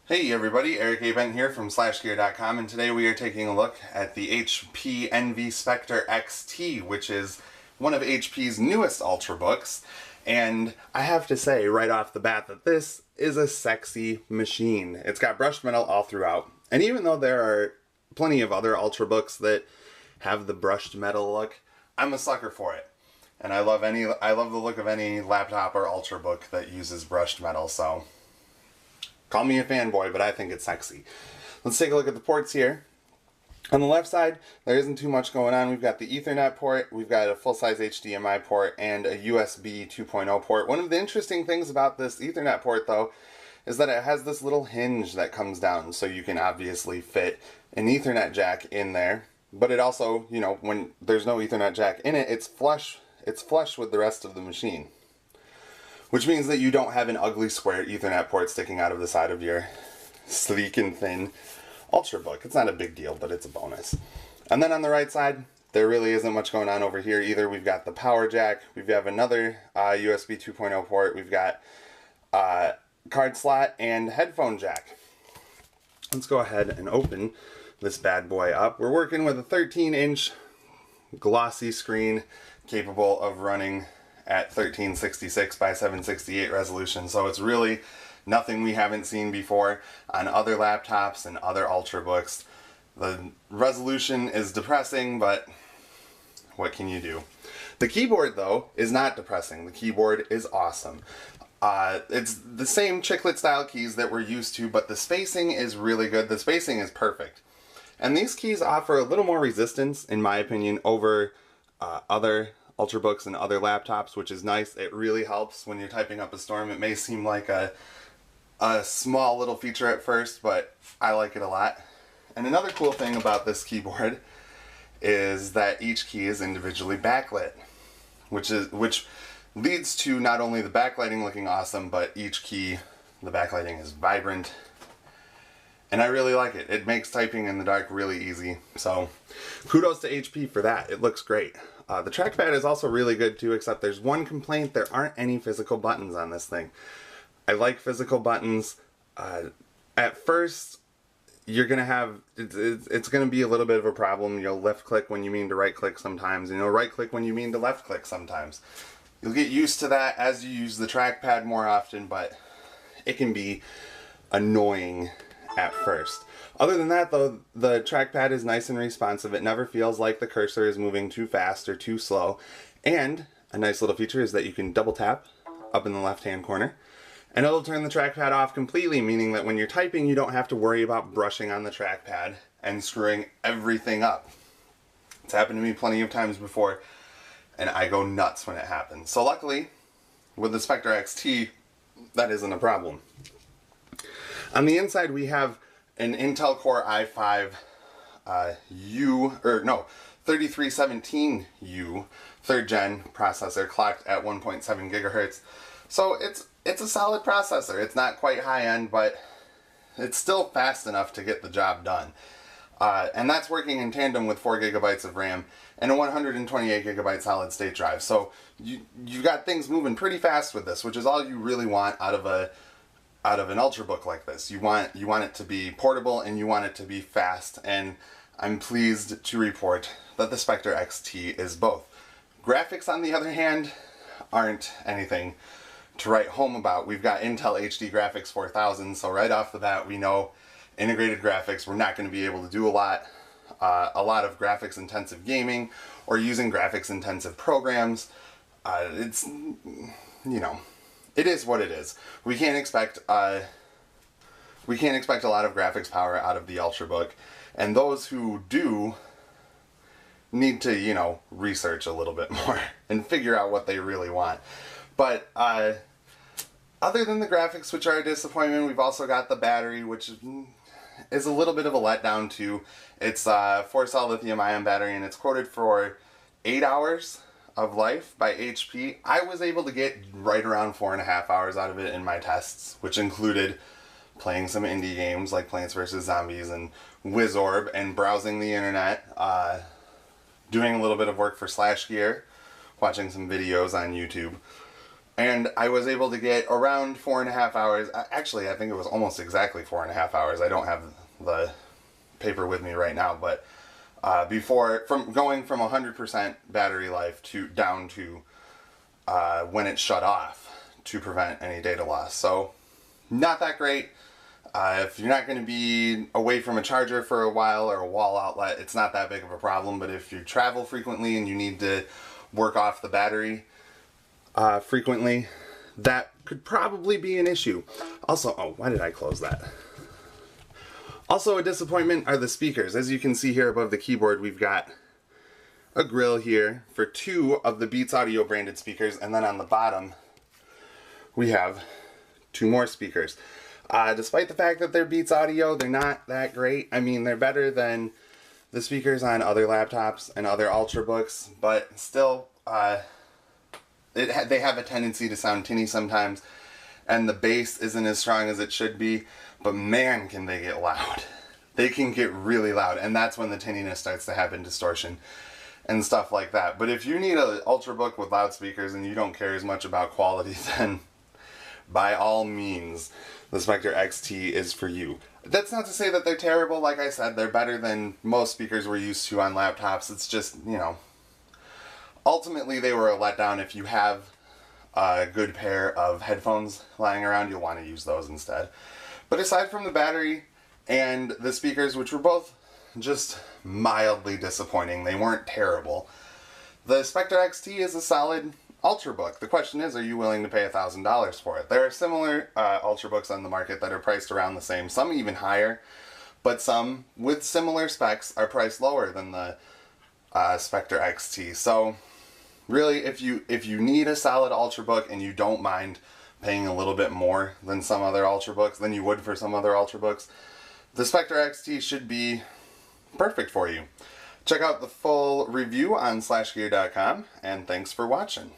Hey everybody, Eric Abent here from SlashGear.com, and today we are taking a look at the HP ENVY Spectre XT, which is one of HP's newest Ultrabooks. And I have to say right off the bat that this is a sexy machine. It's got brushed metal all throughout. And even though there are plenty of other Ultrabooks that have the brushed metal look, I'm a sucker for it. And I love the look of any laptop or Ultrabook that uses brushed metal, so call me a fanboy, but I think it's sexy. Let's take a look at the ports here. On the left side, there isn't too much going on. We've got the Ethernet port, we've got a full-size HDMI port, and a USB 2.0 port. One of the interesting things about this Ethernet port, though, is that it has this little hinge that comes down, so you can obviously fit an Ethernet jack in there. But it also, you know, when there's no Ethernet jack in it, it's flush with the rest of the machine. Which means that you don't have an ugly square Ethernet port sticking out of the side of your sleek and thin Ultrabook. It's not a big deal, but it's a bonus. And then on the right side, there really isn't much going on over here either. We've got the power jack. We have another USB 2.0 port. We've got card slot and headphone jack. Let's go ahead and open this bad boy up. We're working with a 13-inch glossy screen capable of running at 1366 by 768 resolution, so it's really nothing we haven't seen before on other laptops and other Ultrabooks. The resolution is depressing, but what can you do? The keyboard, though, is not depressing. The keyboard is awesome. It's the same chiclet style keys that we're used to, but the spacing is really good. The spacing is perfect. And these keys offer a little more resistance, in my opinion, over other Ultrabooks and other laptops, which is nice. It really helps when you're typing up a storm. It may seem like a small little feature at first, but I like it a lot. And another cool thing about this keyboard is that each key is individually backlit, which leads to not only the backlighting looking awesome, but each key, the backlighting is vibrant. And I really like it. It makes typing in the dark really easy. So kudos to HP for that. It looks great. The trackpad is also really good too, except there's one complaint. There aren't any physical buttons on this thing. I like physical buttons. At first, you're going to have, it's going to be a little bit of a problem. You'll left click when you mean to right click sometimes. You know, right click when you mean to left click sometimes. You'll get used to that as you use the trackpad more often, but it can be annoying at first. Other than that, though, the trackpad is nice and responsive. It never feels like the cursor is moving too fast or too slow. And a nice little feature is that you can double tap up in the left-hand corner, and it'll turn the trackpad off completely, meaning that when you're typing, you don't have to worry about brushing on the trackpad and screwing everything up. It's happened to me plenty of times before, and I go nuts when it happens. So luckily, with the Spectre XT, that isn't a problem. On the inside, we have an Intel Core i5 3317U 3rd gen processor clocked at 1.7 gigahertz. So it's a solid processor. It's not quite high end, but it's still fast enough to get the job done. And that's working in tandem with 4 gigabytes of RAM and a 128 gigabyte solid state drive. So you got things moving pretty fast with this, which is all you really want out of an Ultrabook like this. You want it to be portable and you want it to be fast, and I'm pleased to report that the Spectre XT is both. Graphics, on the other hand, aren't anything to write home about. We've got Intel HD Graphics 4000, so right off the bat we know integrated graphics, we're not going to be able to do a lot of graphics intensive gaming or using graphics intensive programs. It's, you know, it is what it is. We can't expect a lot of graphics power out of the Ultrabook, and those who do need to, you know, research a little bit more and figure out what they really want. But other than the graphics, which are a disappointment, we've also got the battery, which is a little bit of a letdown too. It's a 4-cell lithium-ion battery, and it's quoted for 8 hours of life by HP. I was able to get right around 4.5 hours out of it in my tests, which included playing some indie games like Plants vs. Zombies and Wizorb, and browsing the internet, doing a little bit of work for SlashGear, watching some videos on YouTube. and I was able to get around 4.5 hours. Actually, I think it was almost exactly 4.5 hours. I don't have the paper with me right now, but going from 100% battery life down to when it shut off to prevent any data loss. So not that great. If you're not going to be away from a charger for a while or a wall outlet, it's not that big of a problem. But if you travel frequently and you need to work off the battery frequently, that could probably be an issue. Also, oh, why did I close that? Also, a disappointment are the speakers. As you can see here above the keyboard, we've got a grill here for 2 of the Beats Audio branded speakers, and then on the bottom we have 2 more speakers. Despite the fact that they're Beats Audio, they're not that great. I mean, they're better than the speakers on other laptops and other Ultrabooks, but still, they have a tendency to sound tinny sometimes, and the bass isn't as strong as it should be, but man, can they get loud. They can get really loud, and that's when the tinniness starts to happen, distortion and stuff like that. But if you need an Ultrabook with loudspeakers and you don't care as much about quality, then by all means, the Spectre XT is for you. That's not to say that they're terrible. Like I said, they're better than most speakers we're used to on laptops. It's just, you know, ultimately they were a letdown. If you have a good pair of headphones lying around, you'll want to use those instead. But aside from the battery and the speakers, which were both just mildly disappointing, they weren't terrible, the Spectre XT is a solid Ultrabook. The question is, are you willing to pay $1,000 for it? There are similar Ultrabooks on the market that are priced around the same, some even higher, but some with similar specs are priced lower than the Spectre XT. So really, if you need a solid Ultrabook and you don't mind paying a little bit more than some other Ultrabooks, than you would for some other Ultrabooks, the Spectre XT should be perfect for you. Check out the full review on slashgear.com, and thanks for watching.